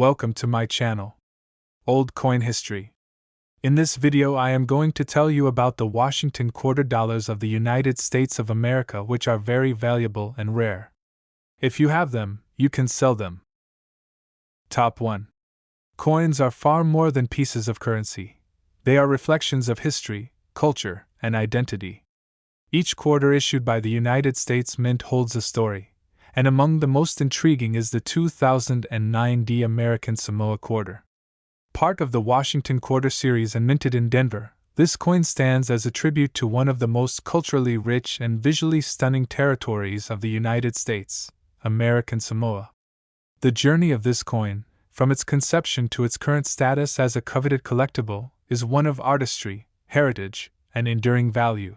Welcome to my channel, Old Coin History. In this video I am going to tell you about the Washington quarter dollars of the United States of America, which are very valuable and rare. If you have them, you can sell them. Top 1. Coins are far more than pieces of currency. They are reflections of history, culture, and identity. Each quarter issued by the United States Mint holds a story, and among the most intriguing is the 2009 American Samoa quarter. Part of the Washington quarter series and minted in Denver, this coin stands as a tribute to one of the most culturally rich and visually stunning territories of the United States, American Samoa. The journey of this coin, from its conception to its current status as a coveted collectible, is one of artistry, heritage, and enduring value.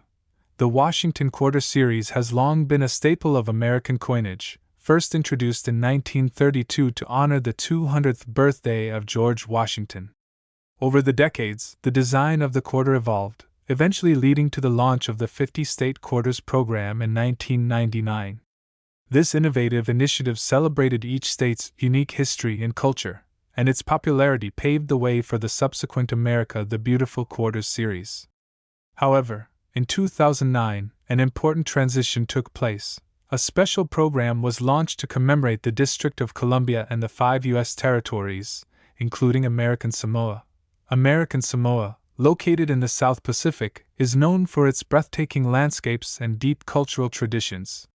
The Washington quarter series has long been a staple of American coinage, first introduced in 1932 to honor the 200th birthday of George Washington. Over the decades, the design of the quarter evolved, eventually leading to the launch of the 50-state quarters program in 1999. This innovative initiative celebrated each state's unique history and culture, and its popularity paved the way for the subsequent America the Beautiful Quarters series. However, in 2009, an important transition took place. A special program was launched to commemorate the District of Columbia and the 5 U.S. territories, including American Samoa. American Samoa, located in the South Pacific, is known for its breathtaking landscapes and deep cultural traditions.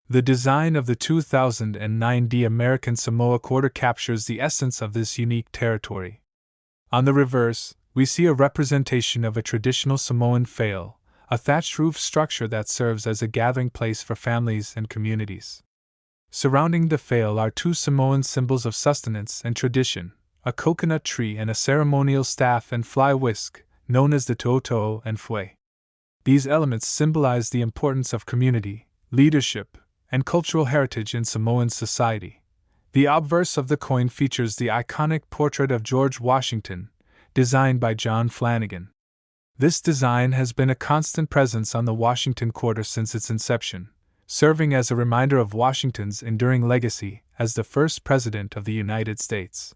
The design of the 2009 American Samoa quarter captures the essence of this unique territory. On the reverse, we see a representation of a traditional Samoan fale, a thatched roof structure that serves as a gathering place for families and communities. Surrounding the fale are two Samoan symbols of sustenance and tradition, a coconut tree and a ceremonial staff and fly whisk, known as the to'oto'o and fue. These elements symbolize the importance of community, leadership, and cultural heritage in Samoan society. The obverse of the coin features the iconic portrait of George Washington, designed by John Flanagan. This design has been a constant presence on the Washington quarter since its inception, serving as a reminder of Washington's enduring legacy as the first president of the United States.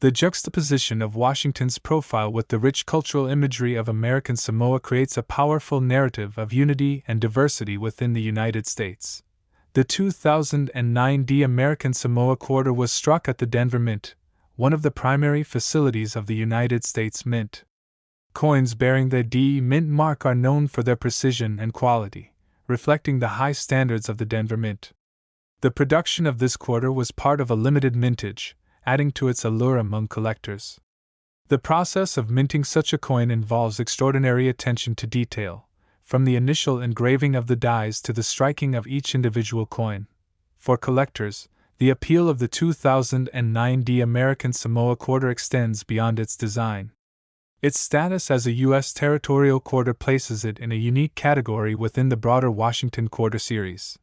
The juxtaposition of Washington's profile with the rich cultural imagery of American Samoa creates a powerful narrative of unity and diversity within the United States. The 2009 American Samoa quarter was struck at the Denver Mint, one of the primary facilities of the United States Mint. Coins bearing the D Mint mark are known for their precision and quality, reflecting the high standards of the Denver Mint. The production of this quarter was part of a limited mintage, adding to its allure among collectors. The process of minting such a coin involves extraordinary attention to detail, from the initial engraving of the dies to the striking of each individual coin. For collectors, the appeal of the 2009 American Samoa quarter extends beyond its design. Its status as a U.S. territorial quarter places it in a unique category within the broader Washington quarter series.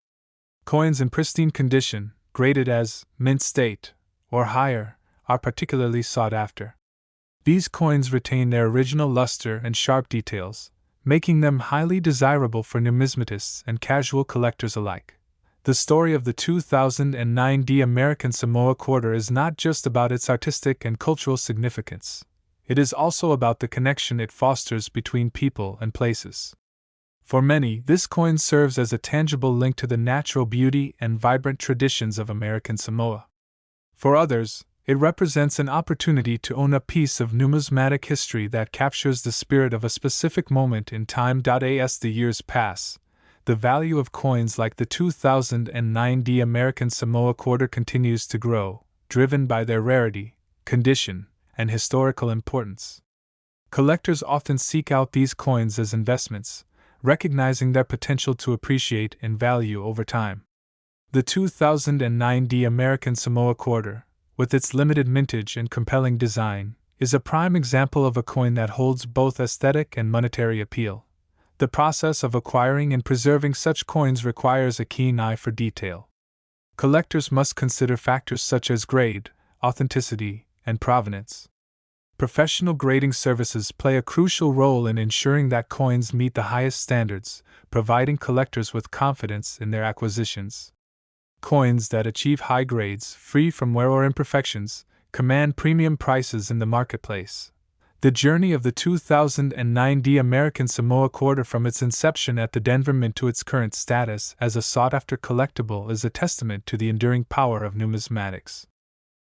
Coins in pristine condition, graded as mint state or higher, are particularly sought after. These coins retain their original luster and sharp details, making them highly desirable for numismatists and casual collectors alike. The story of the 2009 American Samoa quarter is not just about its artistic and cultural significance. It is also about the connection it fosters between people and places. For many, this coin serves as a tangible link to the natural beauty and vibrant traditions of American Samoa. For others, it represents an opportunity to own a piece of numismatic history that captures the spirit of a specific moment in time. As the years pass, the value of coins like the 2009 American Samoa quarter continues to grow, driven by their rarity, condition, and historical importance. Collectors often seek out these coins as investments, recognizing their potential to appreciate in value over time. The 2009 American Samoa quarter, with its limited mintage and compelling design, is a prime example of a coin that holds both aesthetic and monetary appeal. The process of acquiring and preserving such coins requires a keen eye for detail. Collectors must consider factors such as grade, authenticity, and provenance. Professional grading services play a crucial role in ensuring that coins meet the highest standards, providing collectors with confidence in their acquisitions. Coins that achieve high grades, free from wear or imperfections, command premium prices in the marketplace. The journey of the 2009 American Samoa quarter from its inception at the Denver Mint to its current status as a sought-after collectible is a testament to the enduring power of numismatics.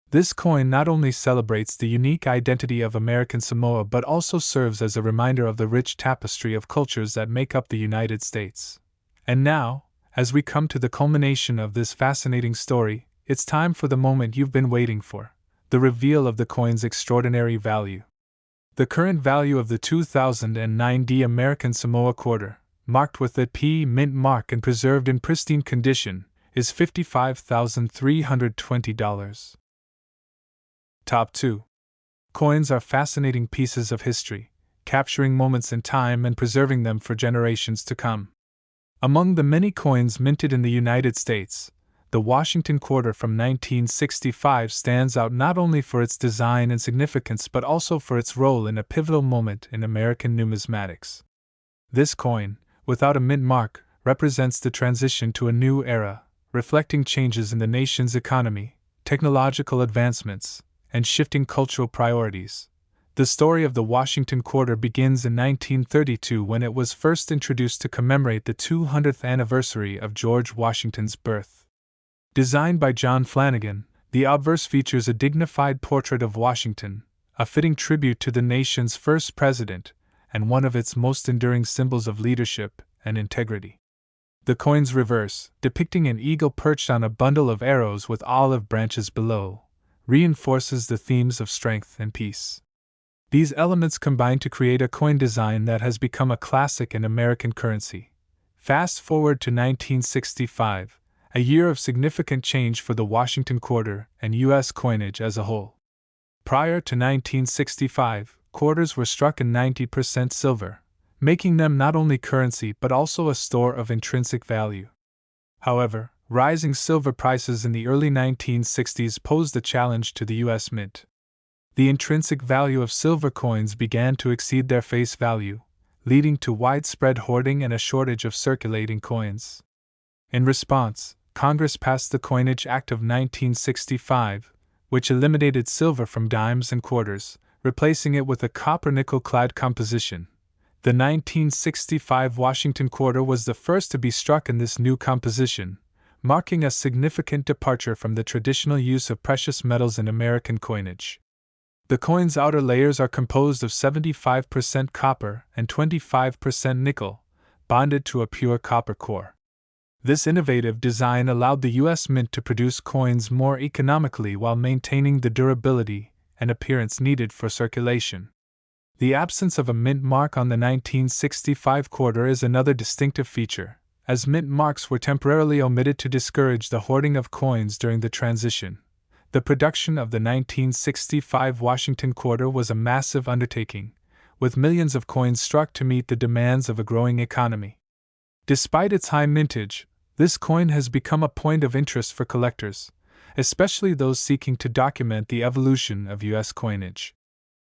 This coin not only celebrates the unique identity of American Samoa but also serves as a reminder of the rich tapestry of cultures that make up the United States. And now, as we come to the culmination of this fascinating story, it's time for the moment you've been waiting for, the reveal of the coin's extraordinary value. The current value of the 2009 American Samoa quarter, marked with the P Mint mark and preserved in pristine condition, is $55,320. Top 2. Coins are fascinating pieces of history, capturing moments in time and preserving them for generations to come. Among the many coins minted in the United States, the Washington quarter from 1965 stands out not only for its design and significance but also for its role in a pivotal moment in American numismatics. This coin, without a mint mark, represents the transition to a new era, reflecting changes in the nation's economy, technological advancements, and shifting cultural priorities. The story of the Washington quarter begins in 1932 when it was first introduced to commemorate the 200th anniversary of George Washington's birth. Designed by John Flanagan, the obverse features a dignified portrait of Washington, a fitting tribute to the nation's first president, and one of its most enduring symbols of leadership and integrity. The coin's reverse, depicting an eagle perched on a bundle of arrows with olive branches below, reinforces the themes of strength and peace. These elements combine to create a coin design that has become a classic in American currency. Fast forward to 1965, a year of significant change for the Washington quarter and U.S. coinage as a whole. Prior to 1965, quarters were struck in 90% silver, making them not only currency but also a store of intrinsic value. However, rising silver prices in the early 1960s posed a challenge to the U.S. Mint. The intrinsic value of silver coins began to exceed their face value, leading to widespread hoarding and a shortage of circulating coins. In response, Congress passed the Coinage Act of 1965, which eliminated silver from dimes and quarters, replacing it with a copper-nickel clad composition. The 1965 Washington quarter was the first to be struck in this new composition, marking a significant departure from the traditional use of precious metals in American coinage. The coin's outer layers are composed of 75% copper and 25% nickel, bonded to a pure copper core. This innovative design allowed the U.S. Mint to produce coins more economically while maintaining the durability and appearance needed for circulation. The absence of a mint mark on the 1965 quarter is another distinctive feature, as mint marks were temporarily omitted to discourage the hoarding of coins during the transition. The production of the 1965 Washington quarter was a massive undertaking, with millions of coins struck to meet the demands of a growing economy. Despite its high mintage, this coin has become a point of interest for collectors, especially those seeking to document the evolution of U.S. coinage.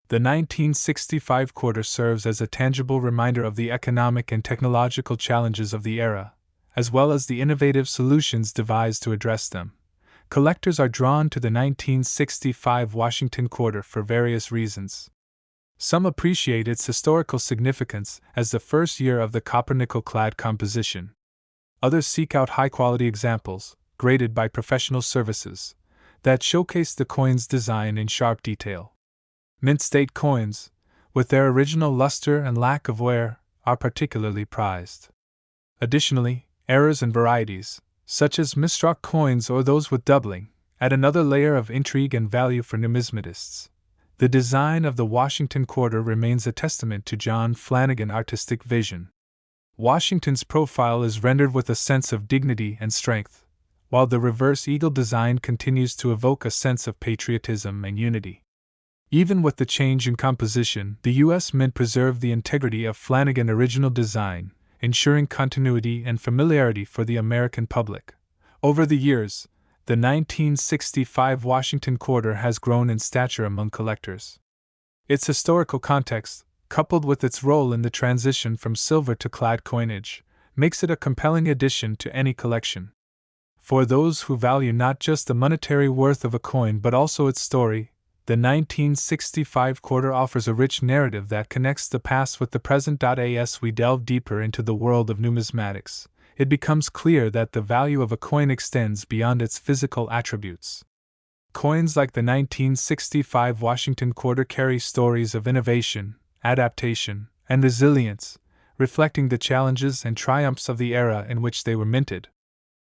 The 1965 quarter serves as a tangible reminder of the economic and technological challenges of the era, as well as the innovative solutions devised to address them. Collectors are drawn to the 1965 Washington quarter for various reasons. Some appreciate its historical significance as the first year of the copper-nickel clad composition. Others seek out high-quality examples, graded by professional services, that showcase the coin's design in sharp detail. Mint state coins, with their original luster and lack of wear, are particularly prized. Additionally, errors and varieties, such as misstruck coins or those with doubling, add another layer of intrigue and value for numismatists. The design of the Washington quarter remains a testament to John Flanagan's artistic vision. Washington's profile is rendered with a sense of dignity and strength, while the reverse eagle design continues to evoke a sense of patriotism and unity. Even with the change in composition, the U.S. Mint preserved the integrity of Flanagan's original design, ensuring continuity and familiarity for the American public. Over the years, the 1965 Washington quarter has grown in stature among collectors. Its historical context, coupled with its role in the transition from silver to clad coinage, makes it a compelling addition to any collection. For those who value not just the monetary worth of a coin but also its story, the 1965 quarter offers a rich narrative that connects the past with the present. As we delve deeper into the world of numismatics, it becomes clear that the value of a coin extends beyond its physical attributes. Coins like the 1965 Washington quarter carry stories of innovation, adaptation, and resilience, reflecting the challenges and triumphs of the era in which they were minted.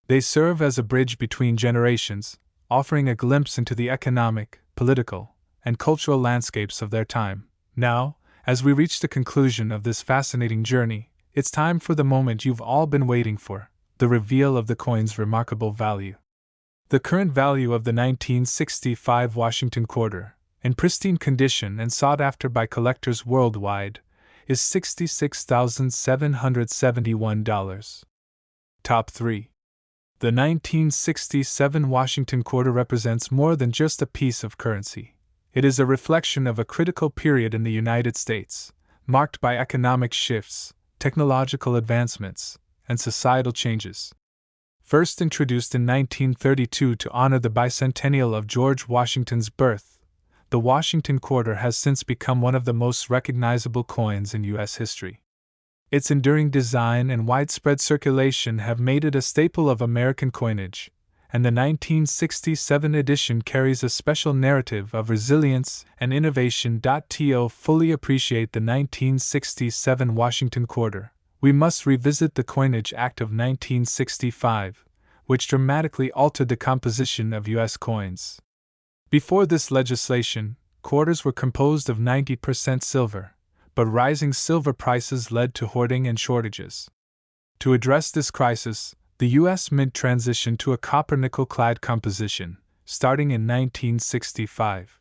They serve as a bridge between generations, offering a glimpse into the economic, political, and cultural landscapes of their time. Now, as we reach the conclusion of this fascinating journey, it's time for the moment you've all been waiting for, the reveal of the coin's remarkable value. The current value of the 1965 Washington quarter, in pristine condition and sought after by collectors worldwide, is $66,771. Top 3. The 1967 Washington quarter represents more than just a piece of currency. It is a reflection of a critical period in the United States, marked by economic shifts, technological advancements, and societal changes. First introduced in 1932 to honor the bicentennial of George Washington's birth, the Washington quarter has since become one of the most recognizable coins in U.S. history. Its enduring design and widespread circulation have made it a staple of American coinage, and the 1967 edition carries a special narrative of resilience and innovation. To fully appreciate the 1967 Washington quarter, we must revisit the Coinage Act of 1965, which dramatically altered the composition of U.S. coins. Before this legislation, quarters were composed of 90% silver, but rising silver prices led to hoarding and shortages. To address this crisis, the U.S. Mint transitioned to a copper-nickel-clad composition, starting in 1965.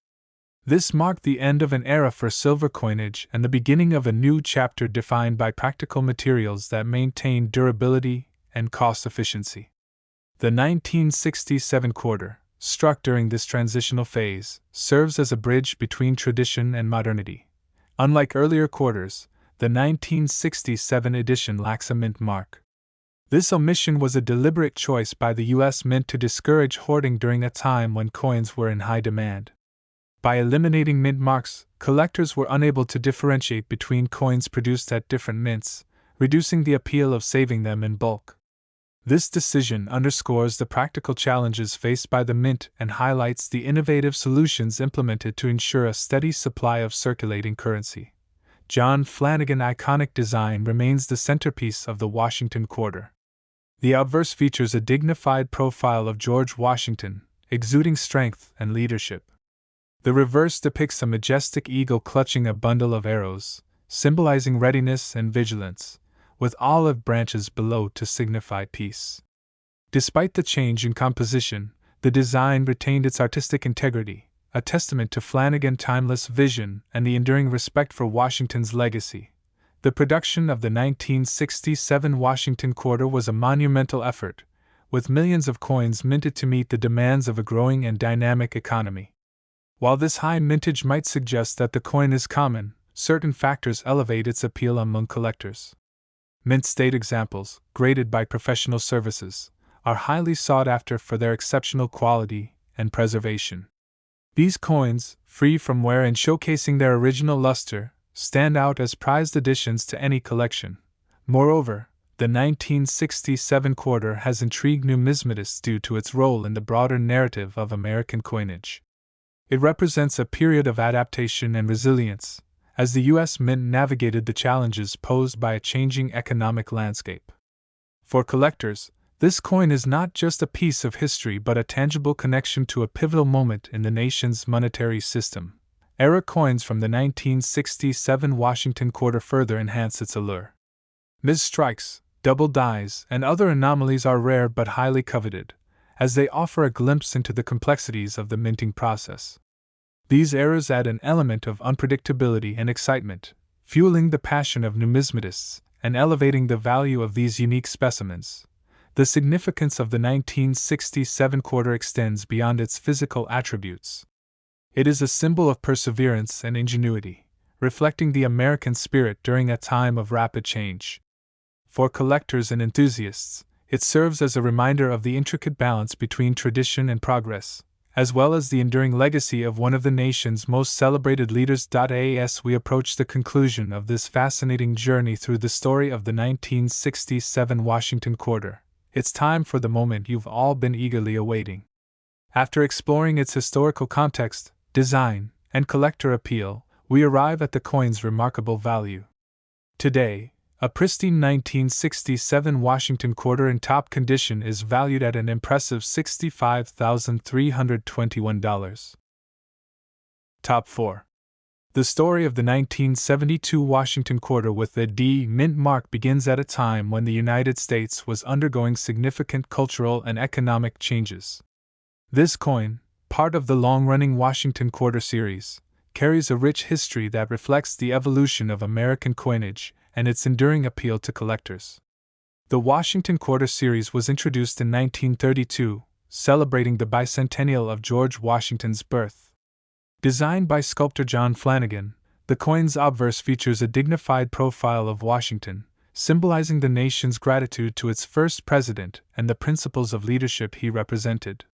This marked the end of an era for silver coinage and the beginning of a new chapter defined by practical materials that maintained durability and cost efficiency. The 1967 quarter, struck during this transitional phase, serves as a bridge between tradition and modernity. Unlike earlier quarters, the 1967 edition lacks a mint mark. This omission was a deliberate choice by the U.S. Mint to discourage hoarding during a time when coins were in high demand. By eliminating mint marks, collectors were unable to differentiate between coins produced at different mints, reducing the appeal of saving them in bulk. This decision underscores the practical challenges faced by the Mint and highlights the innovative solutions implemented to ensure a steady supply of circulating currency. John Flanagan's iconic design remains the centerpiece of the Washington quarter. The obverse features a dignified profile of George Washington, exuding strength and leadership. The reverse depicts a majestic eagle clutching a bundle of arrows, symbolizing readiness and vigilance, with olive branches below to signify peace. Despite the change in composition, the design retained its artistic integrity, a testament to Flanagan's timeless vision and the enduring respect for Washington's legacy. The production of the 1967 Washington quarter was a monumental effort, with millions of coins minted to meet the demands of a growing and dynamic economy. While this high mintage might suggest that the coin is common, certain factors elevate its appeal among collectors. Mint state examples, graded by professional services, are highly sought after for their exceptional quality and preservation. These coins, free from wear and showcasing their original luster, stand out as prized additions to any collection. Moreover, the 1967 quarter has intrigued numismatists due to its role in the broader narrative of American coinage. It represents a period of adaptation and resilience, as the U.S. Mint navigated the challenges posed by a changing economic landscape. For collectors, this coin is not just a piece of history but a tangible connection to a pivotal moment in the nation's monetary system. Era coins from the 1967 Washington quarter further enhance its allure. Mis-strikes, double dies, and other anomalies are rare but highly coveted, as they offer a glimpse into the complexities of the minting process. These errors add an element of unpredictability and excitement, fueling the passion of numismatists and elevating the value of these unique specimens. The significance of the 1967 quarter extends beyond its physical attributes. It is a symbol of perseverance and ingenuity, reflecting the American spirit during a time of rapid change. For collectors and enthusiasts, it serves as a reminder of the intricate balance between tradition and progress, as well as the enduring legacy of one of the nation's most celebrated leaders. As we approach the conclusion of this fascinating journey through the story of the 1967 Washington Quarter, it's time for the moment you've all been eagerly awaiting. After exploring its historical context, design, and collector appeal, we arrive at the coin's remarkable value. Today, a pristine 1967 Washington Quarter in top condition is valued at an impressive $65,321. Top 4. The story of the 1972 Washington Quarter with the D Mint mark begins at a time when the United States was undergoing significant cultural and economic changes. This coin, part of the long-running Washington Quarter series, carries a rich history that reflects the evolution of American coinage and its enduring appeal to collectors. The Washington Quarter series was introduced in 1932, celebrating the bicentennial of George Washington's birth. Designed by sculptor John Flanagan, the coin's obverse features a dignified profile of Washington, symbolizing the nation's gratitude to its first president and the principles of leadership he represented.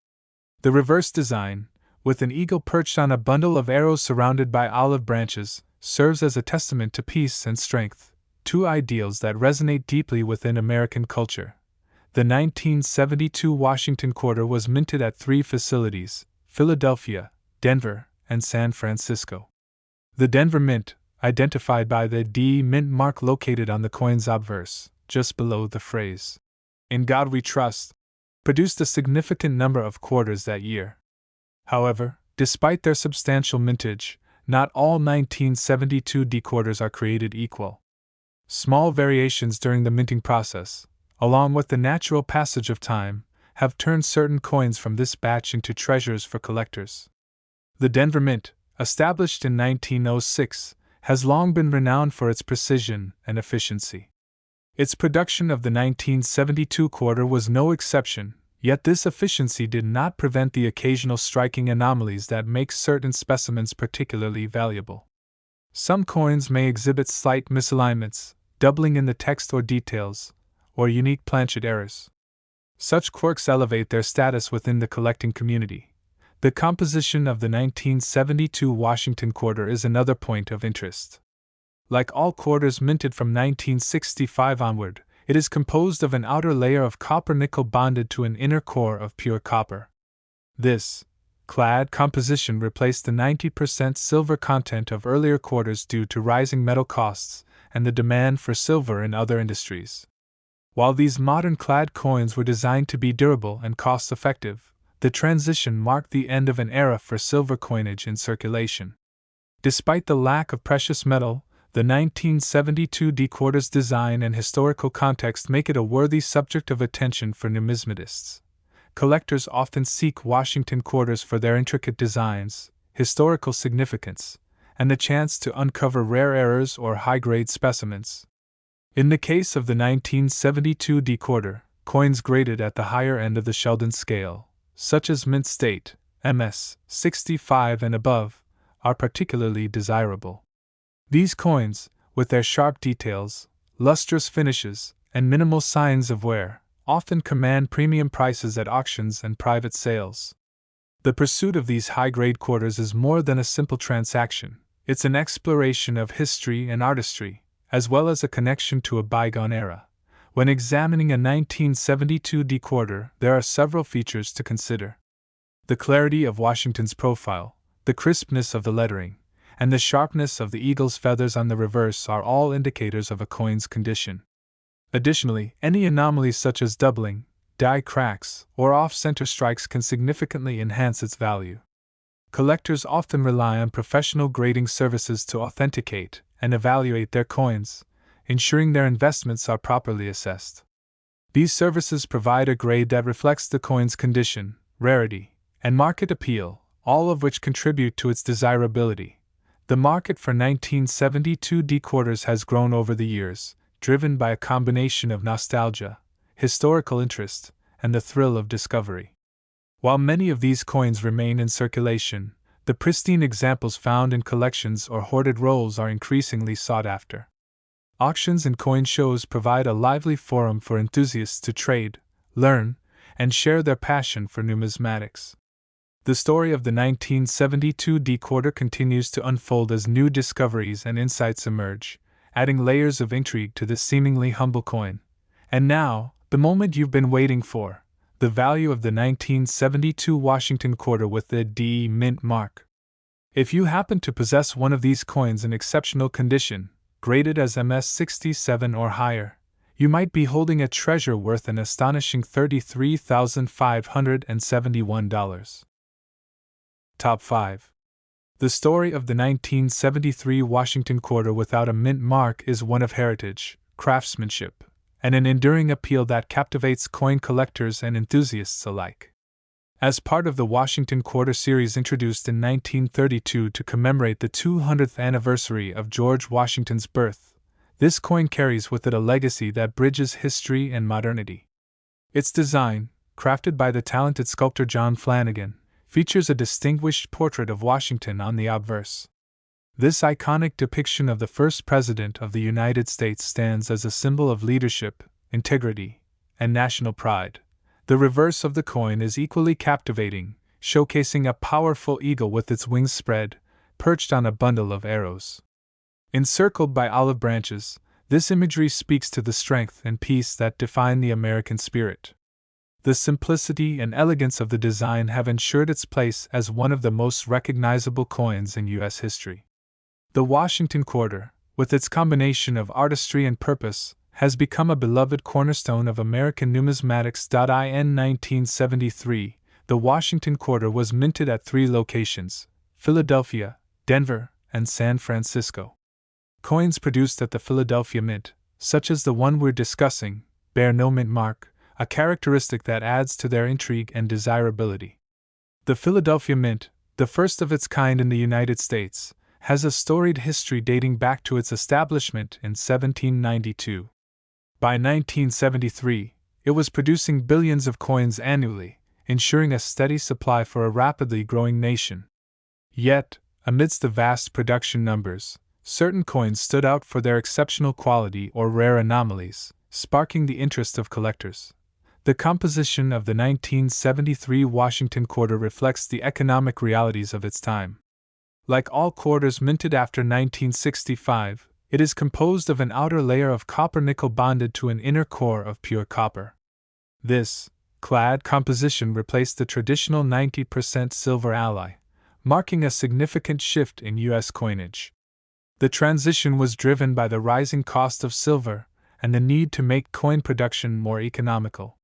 The reverse design, with an eagle perched on a bundle of arrows surrounded by olive branches, serves as a testament to peace and strength, two ideals that resonate deeply within American culture. The 1972 Washington Quarter was minted at 3 facilities: Philadelphia, Denver, and San Francisco. The Denver Mint, identified by the D Mint mark located on the coin's obverse, just below the phrase, "In God We Trust," produced a significant number of quarters that year. However, despite their substantial mintage, not all 1972 D quarters are created equal. Small variations during the minting process, along with the natural passage of time, have turned certain coins from this batch into treasures for collectors. The Denver Mint, established in 1906, has long been renowned for its precision and efficiency. Its production of the 1972 quarter was no exception, yet this efficiency did not prevent the occasional striking anomalies that make certain specimens particularly valuable. Some coins may exhibit slight misalignments, doubling in the text or details, or unique planchet errors. Such quirks elevate their status within the collecting community. The composition of the 1972 Washington Quarter is another point of interest. Like all quarters minted from 1965 onward, it is composed of an outer layer of copper-nickel bonded to an inner core of pure copper. This clad composition replaced the 90% silver content of earlier quarters due to rising metal costs and the demand for silver in other industries. While these modern clad coins were designed to be durable and cost-effective, the transition marked the end of an era for silver coinage in circulation. Despite the lack of precious metal, the 1972 D quarter's design and historical context make it a worthy subject of attention for numismatists. Collectors often seek Washington quarters for their intricate designs, historical significance, and the chance to uncover rare errors or high-grade specimens. In the case of the 1972 D quarter, coins graded at the higher end of the Sheldon scale, such as mint state, MS 65 and above, are particularly desirable. These coins, with their sharp details, lustrous finishes, and minimal signs of wear, often command premium prices at auctions and private sales. The pursuit of these high-grade quarters is more than a simple transaction. It's an exploration of history and artistry, as well as a connection to a bygone era. When examining a 1972 D quarter, there are several features to consider. The clarity of Washington's profile, the crispness of the lettering, and the sharpness of the eagle's feathers on the reverse are all indicators of a coin's condition. Additionally, any anomalies such as doubling, die cracks, or off-center strikes can significantly enhance its value. Collectors often rely on professional grading services to authenticate and evaluate their coins, ensuring their investments are properly assessed. These services provide a grade that reflects the coin's condition, rarity, and market appeal, all of which contribute to its desirability. The market for 1972 D quarters has grown over the years, driven by a combination of nostalgia, historical interest, and the thrill of discovery. While many of these coins remain in circulation, the pristine examples found in collections or hoarded rolls are increasingly sought after. Auctions and coin shows provide a lively forum for enthusiasts to trade, learn, and share their passion for numismatics. The story of the 1972 D quarter continues to unfold as new discoveries and insights emerge, adding layers of intrigue to this seemingly humble coin. And now, the moment you've been waiting for: the value of the 1972 Washington quarter with the D mint mark. If you happen to possess one of these coins in exceptional condition, graded as MS 67 or higher, you might be holding a treasure worth an astonishing $33,571. Top 5. The story of the 1973 Washington quarter without a mint mark is one of heritage, craftsmanship, and an enduring appeal that captivates coin collectors and enthusiasts alike. As part of the Washington Quarter series introduced in 1932 to commemorate the 200th anniversary of George Washington's birth, this coin carries with it a legacy that bridges history and modernity. Its design, crafted by the talented sculptor John Flanagan, features a distinguished portrait of Washington on the obverse. This iconic depiction of the first president of the United States stands as a symbol of leadership, integrity, and national pride. The reverse of the coin is equally captivating, showcasing a powerful eagle with its wings spread, perched on a bundle of arrows. Encircled by olive branches, this imagery speaks to the strength and peace that define the American spirit. The simplicity and elegance of the design have ensured its place as one of the most recognizable coins in U.S. history. The Washington quarter, with its combination of artistry and purpose, has become a beloved cornerstone of American numismatics. In 1973, the Washington quarter was minted at 3 locations: Philadelphia, Denver, and San Francisco. Coins produced at the Philadelphia Mint, such as the one we're discussing, bear no mint mark, a characteristic that adds to their intrigue and desirability. The Philadelphia Mint, the first of its kind in the United States, has a storied history dating back to its establishment in 1792. By 1973, it was producing billions of coins annually, ensuring a steady supply for a rapidly growing nation. Yet, amidst the vast production numbers, certain coins stood out for their exceptional quality or rare anomalies, sparking the interest of collectors. The composition of the 1973 Washington quarter reflects the economic realities of its time. Like all quarters minted after 1965, it is composed of an outer layer of copper nickel bonded to an inner core of pure copper. This clad composition replaced the traditional 90% silver alloy, marking a significant shift in U.S. coinage. The transition was driven by the rising cost of silver and the need to make coin production more economical.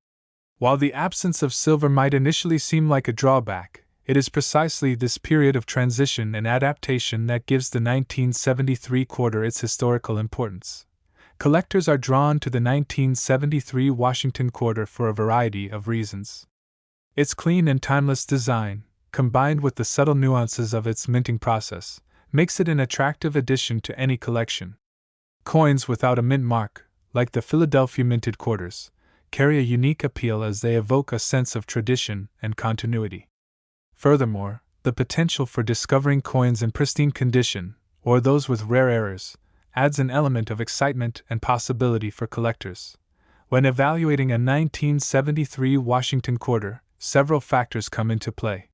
While the absence of silver might initially seem like a drawback, it is precisely this period of transition and adaptation that gives the 1973 quarter its historical importance. Collectors are drawn to the 1973 Washington quarter for a variety of reasons. Its clean and timeless design, combined with the subtle nuances of its minting process, makes it an attractive addition to any collection. Coins without a mint mark, like the Philadelphia minted quarters, carry a unique appeal as they evoke a sense of tradition and continuity. Furthermore, the potential for discovering coins in pristine condition, or those with rare errors, adds an element of excitement and possibility for collectors. When evaluating a 1973 Washington quarter, several factors come into play.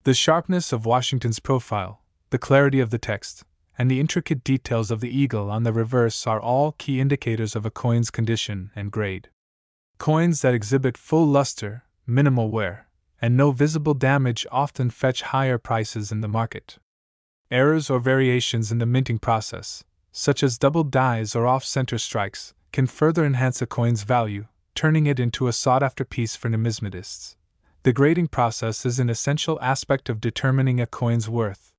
The sharpness of Washington's profile, the clarity of the text, and the intricate details of the eagle on the reverse are all key indicators of a coin's condition and grade. Coins that exhibit full luster, minimal wear, and no visible damage often fetch higher prices in the market. Errors or variations in the minting process, such as double dies or off-center strikes, can further enhance a coin's value, turning it into a sought-after piece for numismatists. The grading process is an essential aspect of determining a coin's worth.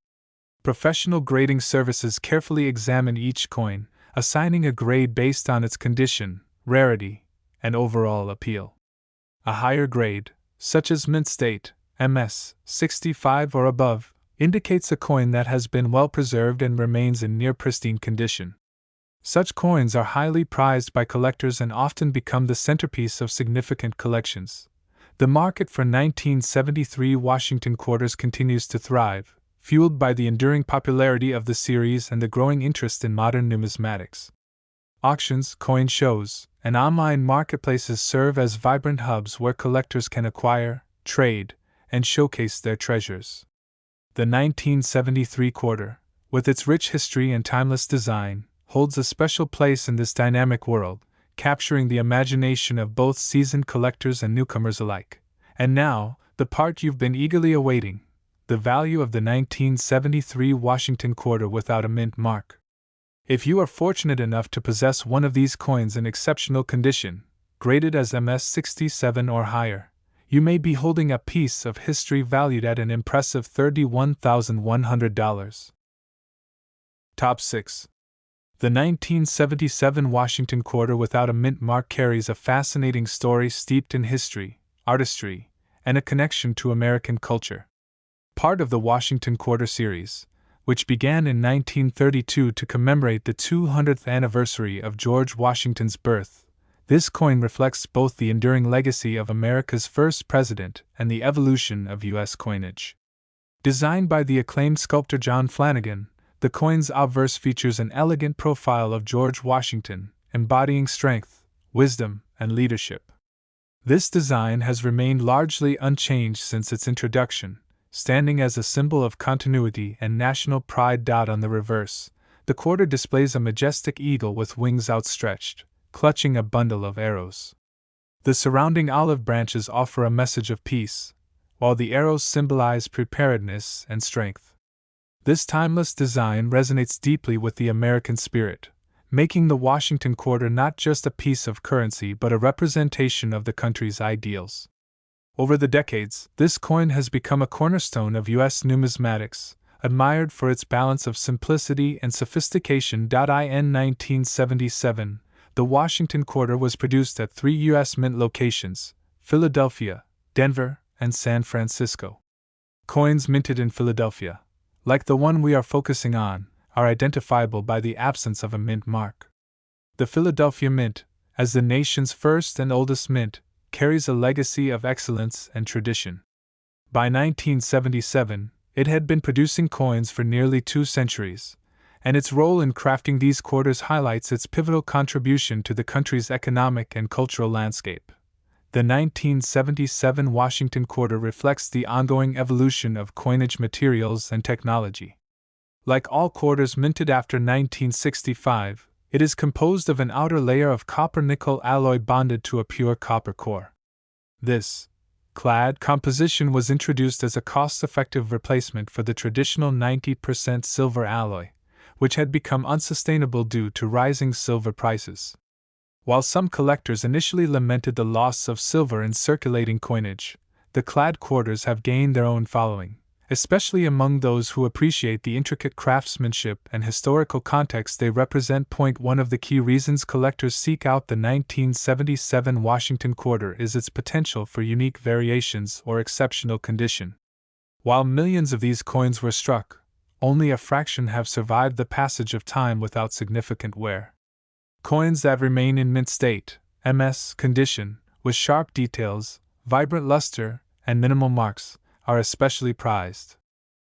Professional grading services carefully examine each coin, assigning a grade based on its condition, rarity, and overall appeal. A higher grade, such as mint state, MS 65 or above, indicates a coin that has been well preserved and remains in near pristine condition. Such coins are highly prized by collectors and often become the centerpiece of significant collections. The market for 1973 Washington quarters continues to thrive, fueled by the enduring popularity of the series and the growing interest in modern numismatics. Auctions, coin shows, and online marketplaces serve as vibrant hubs where collectors can acquire, trade, and showcased their treasures. The 1973 quarter, with its rich history and timeless design, holds a special place in this dynamic world, capturing the imagination of both seasoned collectors and newcomers alike. And now, the part you've been eagerly awaiting: the value of the 1973 Washington quarter without a mint mark. If you are fortunate enough to possess one of these coins in exceptional condition, graded as MS-67 or higher, you may be holding a piece of history valued at an impressive $31,100. Top 6. The 1977 Washington quarter without a mint mark carries a fascinating story steeped in history, artistry, and a connection to American culture. Part of the Washington quarter series, which began in 1932 to commemorate the 200th anniversary of George Washington's birth, this coin reflects both the enduring legacy of America's first president and the evolution of U.S. coinage. Designed by the acclaimed sculptor John Flanagan, the coin's obverse features an elegant profile of George Washington, embodying strength, wisdom, and leadership. This design has remained largely unchanged since its introduction, standing as a symbol of continuity and national pride. On the reverse, the quarter displays a majestic eagle with wings outstretched, clutching a bundle of arrows. The surrounding olive branches offer a message of peace, while the arrows symbolize preparedness and strength. This timeless design resonates deeply with the American spirit, making the Washington quarter not just a piece of currency but a representation of the country's ideals. Over the decades, this coin has become a cornerstone of U.S. numismatics, admired for its balance of simplicity and sophistication. In 1977, the Washington quarter was produced at 3 U.S. Mint locations: Philadelphia, Denver, and San Francisco. Coins minted in Philadelphia, like the one we are focusing on, are identifiable by the absence of a mint mark. The Philadelphia Mint, as the nation's first and oldest mint, carries a legacy of excellence and tradition. By 1977, it had been producing coins for nearly 2 centuries, and its role in crafting these quarters highlights its pivotal contribution to the country's economic and cultural landscape. The 1977 Washington quarter reflects the ongoing evolution of coinage materials and technology. Like all quarters minted after 1965, it is composed of an outer layer of copper-nickel alloy bonded to a pure copper core. This clad composition was introduced as a cost-effective replacement for the traditional 90% silver alloy, which had become unsustainable due to rising silver prices. While some collectors initially lamented the loss of silver in circulating coinage, the clad quarters have gained their own following, especially among those who appreciate the intricate craftsmanship and historical context they represent. One of the key reasons collectors seek out the 1977 Washington quarter is its potential for unique variations or exceptional condition. While millions of these coins were struck, only a fraction have survived the passage of time without significant wear. Coins that remain in mint state, MS condition, with sharp details, vibrant luster, and minimal marks, are especially prized.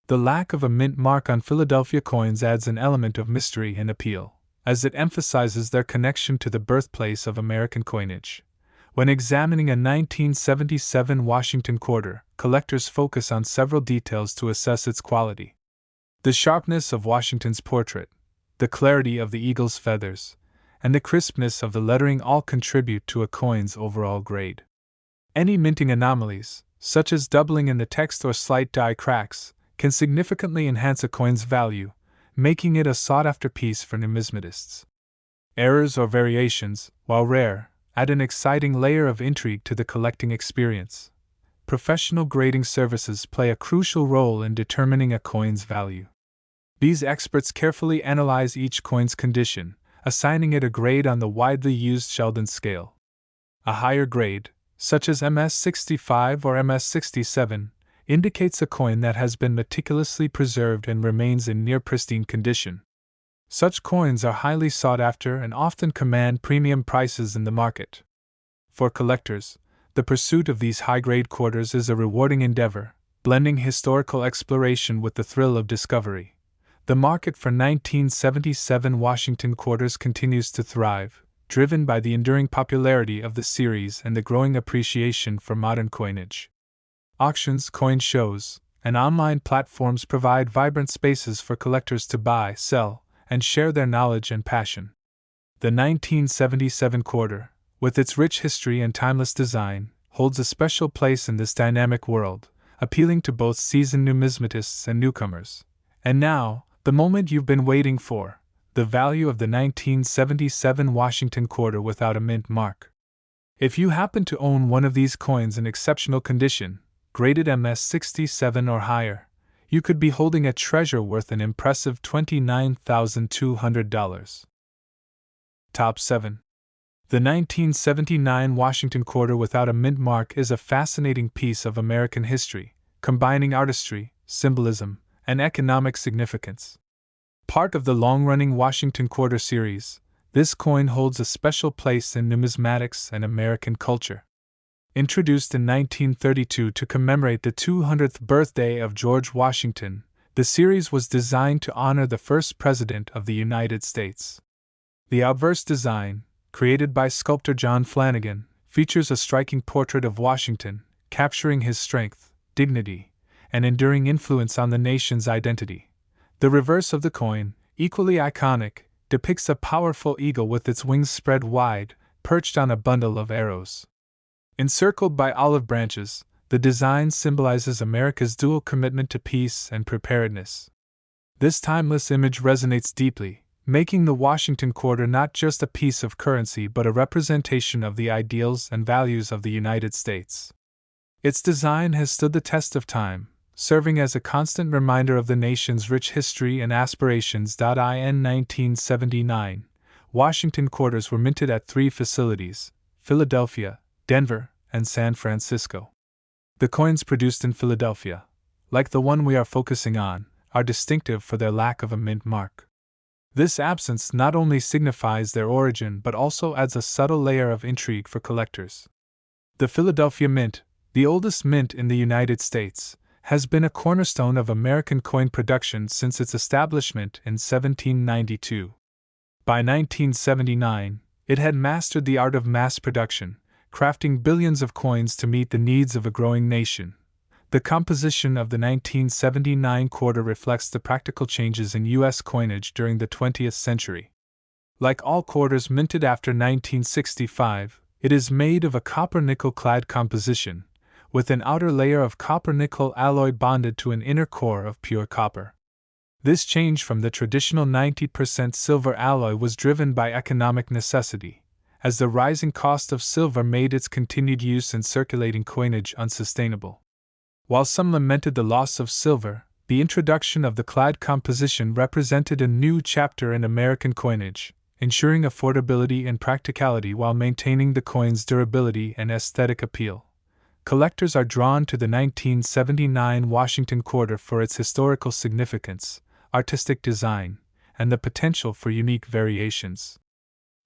The lack of a mint mark on Philadelphia coins adds an element of mystery and appeal, as it emphasizes their connection to the birthplace of American coinage. When examining a 1977 Washington quarter, collectors focus on several details to assess its quality. The sharpness of Washington's portrait, the clarity of the eagle's feathers, and the crispness of the lettering all contribute to a coin's overall grade. Any minting anomalies, such as doubling in the text or slight die cracks, can significantly enhance a coin's value, making it a sought-after piece for numismatists. Errors or variations, while rare, add an exciting layer of intrigue to the collecting experience. Professional grading services play a crucial role in determining a coin's value. These experts carefully analyze each coin's condition, assigning it a grade on the widely used Sheldon scale. A higher grade, such as MS-65 or MS-67, indicates a coin that has been meticulously preserved and remains in near pristine condition. Such coins are highly sought after and often command premium prices in the market. For collectors, the pursuit of these high-grade quarters is a rewarding endeavor, blending historical exploration with the thrill of discovery. The market for 1977 Washington quarters continues to thrive, driven by the enduring popularity of the series and the growing appreciation for modern coinage. Auctions, coin shows, and online platforms provide vibrant spaces for collectors to buy, sell, and share their knowledge and passion. The 1977 quarter, with its rich history and timeless design, holds a special place in this dynamic world, appealing to both seasoned numismatists and newcomers. And now, the moment you've been waiting for: the value of the 1977 Washington quarter without a mint mark. If you happen to own one of these coins in exceptional condition, graded MS-67 or higher, you could be holding a treasure worth an impressive $29,200. Top 7. The 1979 Washington quarter without a mint mark is a fascinating piece of American history, combining artistry, symbolism, and economic significance. Part of the long-running Washington quarter series, this coin holds a special place in numismatics and American culture. Introduced in 1932 to commemorate the 200th birthday of George Washington, the series was designed to honor the first President of the United States. The obverse design, created by sculptor John Flanagan, features a striking portrait of Washington, capturing his strength, dignity, and enduring influence on the nation's identity. The reverse of the coin, equally iconic, depicts a powerful eagle with its wings spread wide, perched on a bundle of arrows. Encircled by olive branches, the design symbolizes America's dual commitment to peace and preparedness. This timeless image resonates deeply, making the Washington quarter not just a piece of currency but a representation of the ideals and values of the United States. Its design has stood the test of time, serving as a constant reminder of the nation's rich history and aspirations. In 1979, Washington quarters were minted at 3 facilities: Philadelphia, Denver, and San Francisco. The coins produced in Philadelphia, like the one we are focusing on, are distinctive for their lack of a mint mark. This absence not only signifies their origin but also adds a subtle layer of intrigue for collectors. The Philadelphia Mint, the oldest mint in the United States, has been a cornerstone of American coin production since its establishment in 1792. By 1979, it had mastered the art of mass production, crafting billions of coins to meet the needs of a growing nation. The composition of the 1979 quarter reflects the practical changes in U.S. coinage during the 20th century. Like all quarters minted after 1965, it is made of a copper-nickel clad composition, with an outer layer of copper-nickel alloy bonded to an inner core of pure copper. This change from the traditional 90% silver alloy was driven by economic necessity, as the rising cost of silver made its continued use in circulating coinage unsustainable. While some lamented the loss of silver, the introduction of the clad composition represented a new chapter in American coinage, ensuring affordability and practicality while maintaining the coin's durability and aesthetic appeal. Collectors are drawn to the 1979 Washington quarter for its historical significance, artistic design, and the potential for unique variations.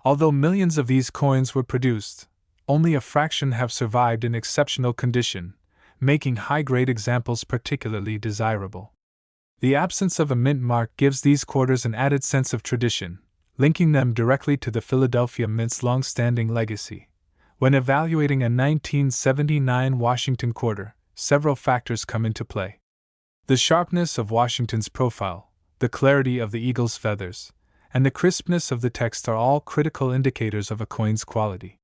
Although millions of these coins were produced, only a fraction have survived in exceptional condition, making high-grade examples particularly desirable. The absence of a mint mark gives these quarters an added sense of tradition, linking them directly to the Philadelphia Mint's long-standing legacy. When evaluating a 1979 Washington quarter, several factors come into play. The sharpness of Washington's profile, the clarity of the eagle's feathers, and the crispness of the text are all critical indicators of a coin's quality.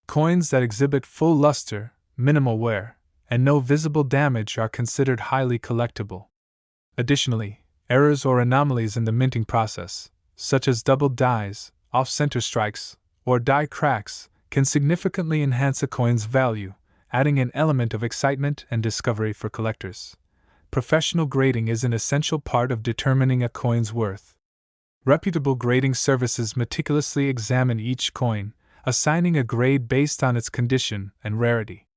Coins that exhibit full luster, minimal wear, and no visible damage are considered highly collectible. Additionally, errors or anomalies in the minting process, such as doubled dies, off-center strikes, or die cracks, can significantly enhance a coin's value, adding an element of excitement and discovery for collectors. Professional grading is an essential part of determining a coin's worth. Reputable grading services meticulously examine each coin, assigning a grade based on its condition and rarity.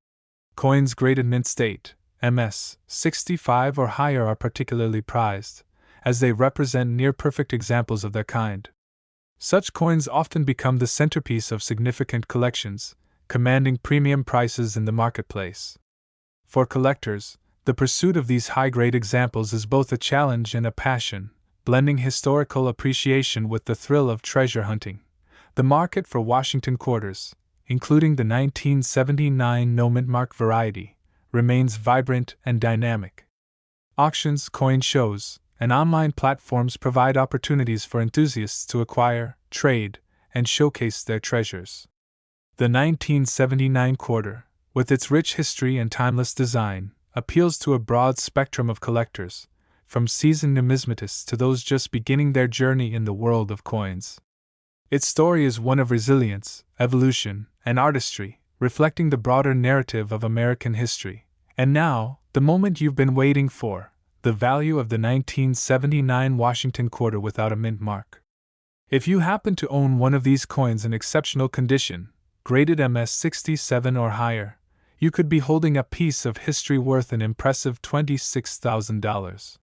Coins graded mint state, MS 65 or higher, are particularly prized, as they represent near-perfect examples of their kind. Such coins often become the centerpiece of significant collections, commanding premium prices in the marketplace. For collectors, the pursuit of these high-grade examples is both a challenge and a passion, blending historical appreciation with the thrill of treasure hunting. The market for Washington quarters, including the 1979 no mint mark variety, remains vibrant and dynamic. Auctions, coin shows, and online platforms provide opportunities for enthusiasts to acquire, trade, and showcase their treasures. The 1979 quarter, with its rich history and timeless design, appeals to a broad spectrum of collectors, from seasoned numismatists to those just beginning their journey in the world of coins. Its story is one of resilience, evolution, and artistry, reflecting the broader narrative of American history. And now, the moment you've been waiting for, the value of the 1979 Washington quarter without a mint mark. If you happen to own one of these coins in exceptional condition, graded MS 67 or higher, you could be holding a piece of history worth an impressive $26,000.